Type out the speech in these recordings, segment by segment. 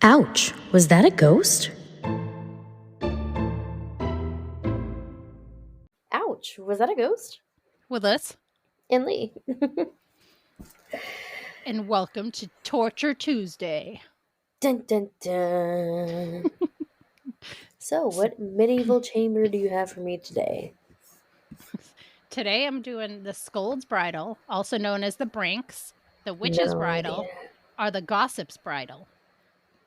Ouch, was that a ghost? Ouch, was that a ghost? With Liss and Lee. and welcome to Torture Tuesday. Dun dun dun. So, what medieval chamber do you have for me today? Today I'm doing the Scold's Bridal, also known as the Brinks, the Witch's No Bridal, idea. or the Gossip's Bridal.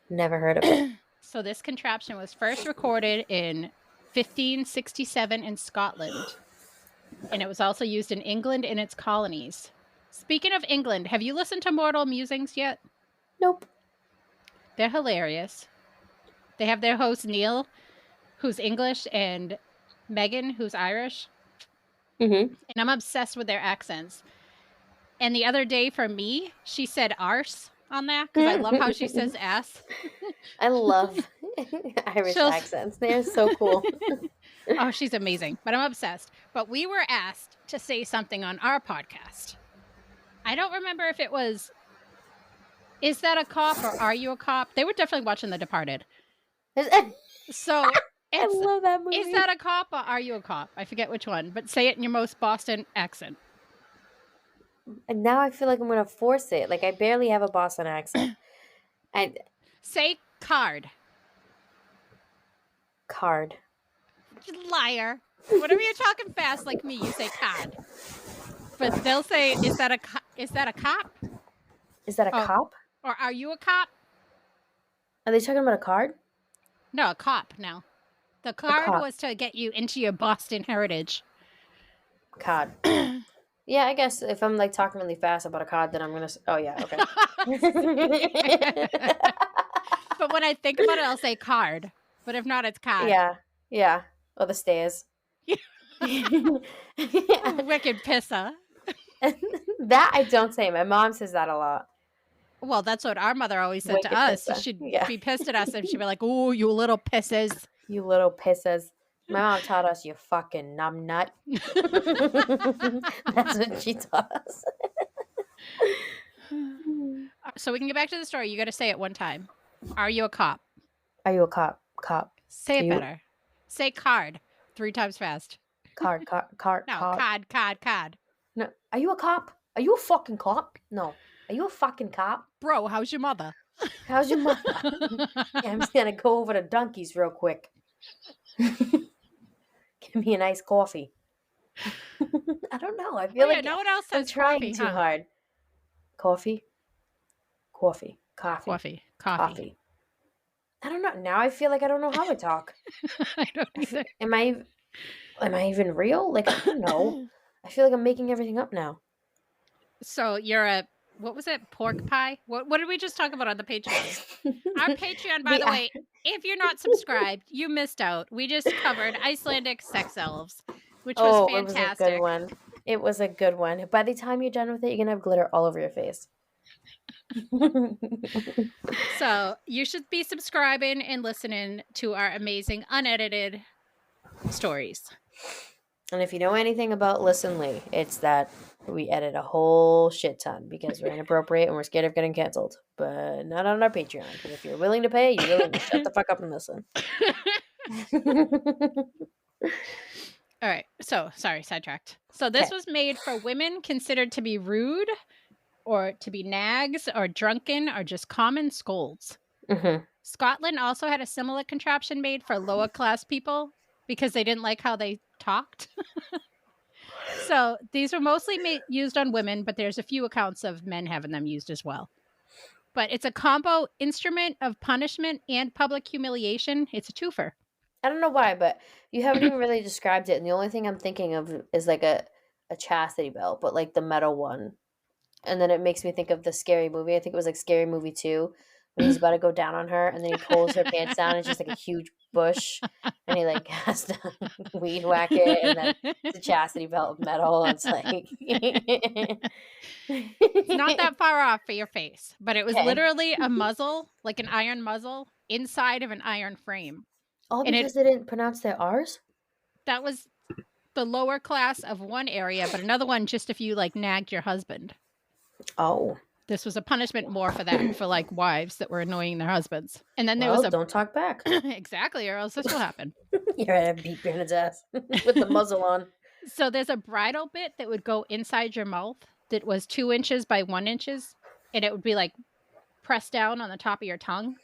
Never heard of it. So this contraption was first recorded in 1567 in Scotland, and it was also used in England and its colonies. Speaking of England, have you listened to Mortal Musings yet? Nope. They're hilarious. They have their host Neil, who's English, and Megan, who's Irish. Mm-hmm. And I'm obsessed with their accents. And the other day for me, she said arse on that because I love how she says ass. I love Irish accents. They're so cool. Oh, she's amazing. But I'm obsessed. But we were asked to say something on our podcast. I don't remember if it was, is that a cop or are you a cop? They were definitely watching The Departed. So I love that movie. Is that a cop or are you a cop? I forget which one, but say it in your most Boston accent. And now I feel like I'm going to force it. Like, I barely have a Boston accent. Say card. Card. Liar. Whenever you're talking fast like me, you say card. But they'll say, is that a cop? Is that a cop? Or are you a cop? Are they talking about a card? No, a cop now. The card was to get you into your Boston heritage. Cod. Yeah, I guess if I'm like talking really fast about a cod, then I'm going to... Oh, yeah, okay. But when I think about it, I'll say card. But if not, it's cod. Yeah. Or the stairs. Wicked pisser. That I don't say. My mom says that a lot. Well, that's what our mother always said Wicked to us. pisser. She'd be pissed at us and she'd be like, "Oh, you little pisses. You little pisses." My mom taught us, "You fucking numbnut." That's what she taught us. So we can get back to the story. You got to say it one time. Are you a cop? Are you a cop? Cop. Say it better. Say card 3 times fast. Card. No, cod. No. Are you a cop? Are you a fucking cop? No. Are you a fucking cop? Bro, how's your mother? How's your mother? Yeah, I'm just going to go over to Dunkies real quick. Give me a nice coffee. I don't know. I feel like no one else says I'm trying coffee, too hard. Coffee. I don't know. Now I feel like I don't know how to talk. I don't either. Am I even real? Like, I don't know. I feel like I'm making everything up now. So you're a, what was it? Pork pie? What did we just talk about on the Patreon? Our Patreon, by the way, if you're not subscribed, you missed out. We just covered Icelandic sex elves, which was fantastic. It was a good one. By the time you're done with it, you're going to have glitter all over your face. So you should be subscribing and listening to our amazing unedited stories. And if you know anything about Liss and Lee, it's that we edit a whole shit ton because we're inappropriate and we're scared of getting canceled. But not on our Patreon. Because if you're willing to pay, you're willing to shut the fuck up and listen. All right. So, sorry, sidetracked. So this was made for women considered to be rude or to be nags or drunken or just common scolds. Mm-hmm. Scotland also had a similar contraption made for lower class people because they didn't like how they talked. So these were mostly used on women, but there's a few accounts of men having them used as well. But it's a combo instrument of punishment and public humiliation. It's a twofer. I don't know why, but you haven't even really described it. And the only thing I'm thinking of is like a chastity belt, but like the metal one. And then it makes me think of the Scary Movie. I think it was like Scary Movie 2 when he's about to go down on her and then he pulls her pants down. It's just like a huge bush and he like has to weed whack it and then it's a chastity belt of metal. It's like it's not that far off for your face, but it was literally a muzzle, like an iron muzzle inside of an iron frame. All because they didn't pronounce their R's? That was the lower class of one area, but another one just if you like nagged your husband. Oh. This was a punishment more for that, for like wives that were annoying their husbands. And then there Well, was don't talk back. exactly, or else this will happen. You're at a beat Brandon's ass with the muzzle on. So there's a bridle bit that would go inside your mouth that was 2 inches by 1 inches, and it would be like pressed down on the top of your tongue.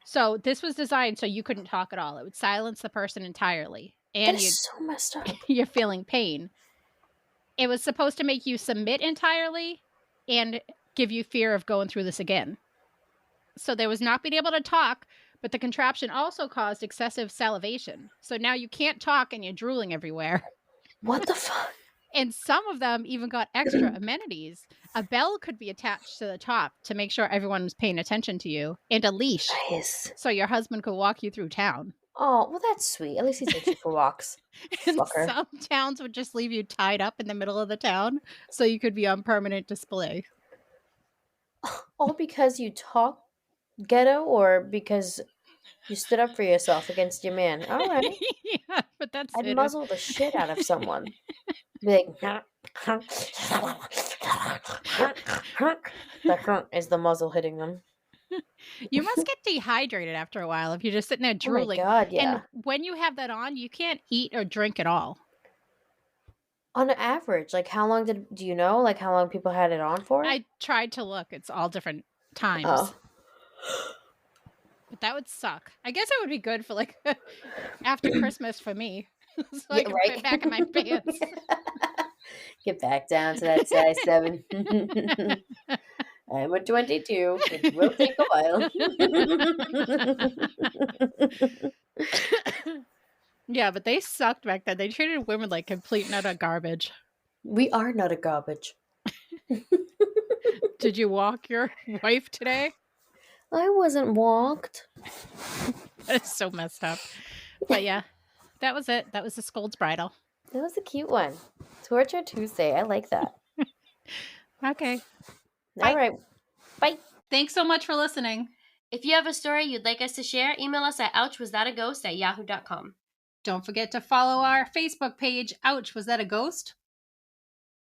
So this was designed so you couldn't talk at all. It would silence the person entirely, That and is so messed up. you're feeling pain. It was supposed to make you submit entirely and give you fear of going through this again. So there was not being able to talk, but the contraption also caused excessive salivation. So now you can't talk and you're drooling everywhere. What the fuck? And some of them even got extra amenities. A bell could be attached to the top to make sure everyone was paying attention to you, and a leash Nice. so your husband could walk you through town. Oh, well, that's sweet. At least he takes you for walks. And Fucker. some towns would just leave you tied up in the middle of the town so you could be on permanent display. All because you talk ghetto or because you stood up for yourself against your man? All right. Yeah, but that's I'd it. muzzle the shit out of someone. Be like, the is the muzzle hitting them. You must get dehydrated after a while if you're just sitting there Oh my drooling. God, yeah. And when you have that on, you can't eat or drink at all. On average, like how long do you know? Like how long people had it on for? I tried to look. It's all different times. Oh. But that would suck. I guess it would be good for like after Christmas for me. So I Yeah, can right. fit back in my pants. Get back down to that size 7. I'm a 22. It will take a while. Yeah, but they sucked back then. They treated women like complete and utter garbage. We are not a garbage. Did you walk your wife today? I wasn't walked. That's so messed up. But yeah, that was it. That was the Scold's Bridal. That was a cute one. Torture Tuesday. I like that. Okay. All right. Bye. Thanks so much for listening. If you have a story you'd like us to share, email us at ouchwasthataghost@yahoo.com. Don't forget to follow our Facebook page, Ouch, Was That a Ghost?